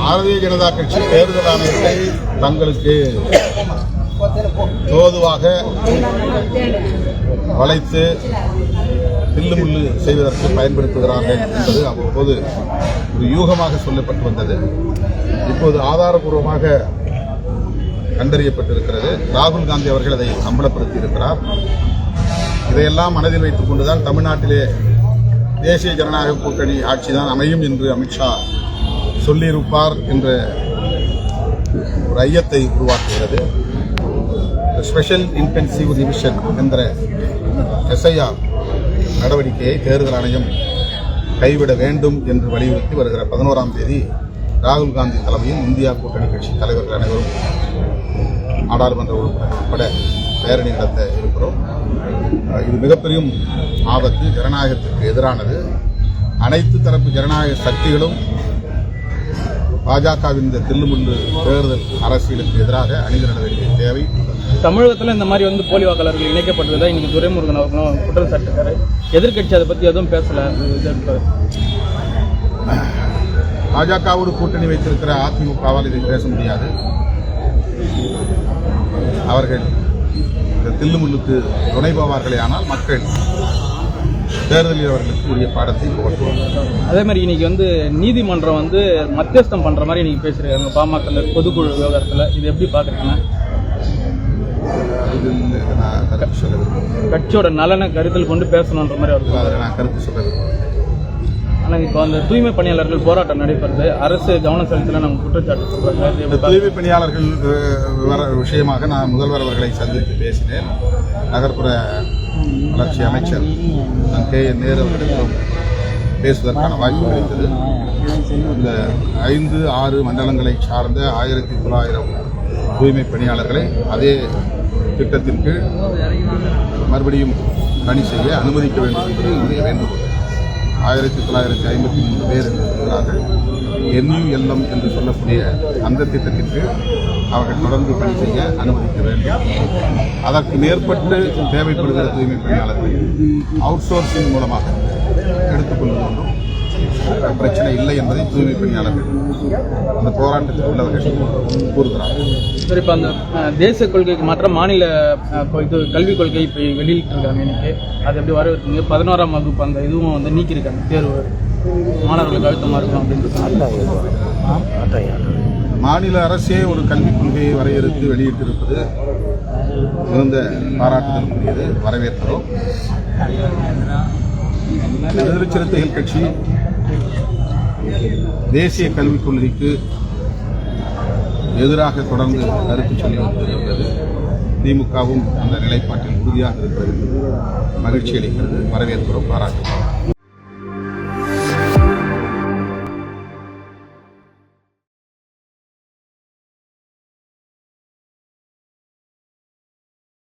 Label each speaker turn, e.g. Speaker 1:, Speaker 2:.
Speaker 1: பாரதிய ஜனதா கட்சி தேர்தல் ஆணையத்தை தங்களுக்கு தோதுவாக வளைத்து தில்லுமுள்ளு செய்வதற்கு பயன்படுத்துகிறார்கள் என்பது அவ்வப்போது ஒரு யூகமாக சொல்லப்பட்டு வந்தது. இப்போது ஆதாரபூர்வமாக கண்டறியப்பட்டிருக்கிறது. ராகுல் காந்தி அவர்கள் அதை அம்பலப்படுத்தி இருக்கிறார். இதையெல்லாம் மனதில் வைத்துக் கொண்டுதான் தமிழ்நாட்டிலே தேசிய ஜனநாயக கூட்டணி ஆட்சிதான் அமையும் என்று அமித்ஷா சொல்லியிருப்பார் என்ற ஒரு ஐயத்தை உருவாக்குகிறது. ஸ்பெஷல் இன்டென்சிவ் ரிவிஷன் என்ற SIR நடவடிக்கையை தேர்தல் ஆணையம் கைவிட வேண்டும் என்று வலியுறுத்தி வருகிற 11ஆம் தேதி ராகுல் காந்தி தலைமையில் இந்தியா கூட்டணி கட்சி தலைவர்கள் அனைவரும் நாடாளுமன்ற உறுப்பினர் உட்பட பேரணி நடத்த இருக்கிறோம். இது மிகப்பெரும் ஆபத்து, ஜனநாயகத்திற்கு எதிரானது. அனைத்து தரப்பு ஜனநாயக சக்திகளும் பாஜகவின் இந்த தில்லுமுள்ளு தேர்தல் அரசியலுக்கு எதிராக அணிதிரள வேண்டிய தேவை.
Speaker 2: தமிழகத்தில் இந்த மாதிரி போலி வாக்காளர்கள் இணைக்கப்பட்டதா இன்னைக்கு துரைமுருகன் அவர்களும் குற்றம் சாட்டிருக்காரு. எதிர்கட்சி அதை பற்றி எதுவும் பேசல.
Speaker 1: பாஜகவோடு கூட்டணி வைத்திருக்கிற அதிமுகவால் இதை பேச முடியாது. அவர்கள் இந்த தில்லுமுள்ளுக்கு துணை போவார்களே ஆனால் மக்கள் தேர்தலில் அவர்களுக்கு உரிய பாடத்தை போட்டுவாங்க.
Speaker 2: அதே மாதிரி இன்னைக்கு நீதிமன்றம் மத்தியஸ்தம் பண்ற மாதிரி இன்னைக்கு பேசுறாங்க பாமக பொதுக்குழு விவகாரத்தில். இது எப்படி பாக்குறீங்கன்னா? கட்சியோட நலனை கருத்தில் கொண்டு பேசணுன்ற மாதிரி அவருக்கு
Speaker 1: நான் கருத்து சொல்ல.
Speaker 2: ஆனால் இப்போ அந்த தூய்மை பணியாளர்கள் போராட்டம் நடைபெறுது, அரசு கவனம் செலுத்தல நம்ம குற்றச்சாட்டு சொல்றாங்க.
Speaker 1: தூய்மை பணியாளர்கள் விஷயமாக நான் முதல்வர் அவர்களை சந்தித்து பேசினேன். நகர்ப்புற வளர்ச்சி அமைச்சர் KN நேரு அவர்களிடம் பேசுவதற்கான வாய்ப்பு கிடைத்தது. இந்த 5-6 மண்டலங்களை சார்ந்த 1900 தூய்மை பணியாளர்களை அதே திட்டத்தின் கீழ் மறுபடியும் பணி செய்ய அனுமதிக்க வேண்டும் என்பது என்னுடைய வேண்டுகோள். 1953 பேர் என்று சொல்கிறார்கள். NULM என்று சொல்லக்கூடிய அந்த திட்டத்தின் கீழ் அவர்கள் தொடர்ந்து பணி செய்ய அனுமதிக்க வேண்டும். அதற்கு மேற்பட்டு தேவைப்படுகிற தூய்மை பணியாளர்களை அவுட் சோர்சிங் மூலமாக எடுத்துக்கொள்வது ஒன்றும் பிரச்சனை இல்லை என்பதை தூய்மை பணியாளர்கள் அந்த போராட்டத்தில் உள்ளவர்கள் கூறுகிறார்கள்.
Speaker 2: சரி, இப்போ அந்த தேசிய கொள்கைக்கு மாற்றம் மாநில கல்விக் கொள்கை இப்போ வெளியிட்டிருக்காங்க. இன்னைக்கு அது எப்படி வரவேற்குங்க? 11ஆம் வகுப்பு அந்த இதுவும் நீக்கியிருக்காங்க. தேர்வு மாணவர்களுக்கு அழுத்தமாக இருக்கும் அப்படின்னு
Speaker 1: மாநில அரசே ஒரு கல்விக் கொள்கையை வரையறுத்து வெளியிட்டிருப்பது மிகுந்த பாராட்டுதலுக்குரியது, வரவேற்கிறோம். விடுதலை சிறுத்தைகள் கட்சி தேசிய கல்விக் கொள்கைக்கு எதிராக தொடர்ந்து கருத்து சொல்லி வருகிறது. திமுகவும் அந்த நிலைப்பாட்டில் உறுதியாக இருக்கிறது. மகிழ்ச்சி அளிக்கிறது, வரவேற்கிறோம், பாராட்டுகிறோம்.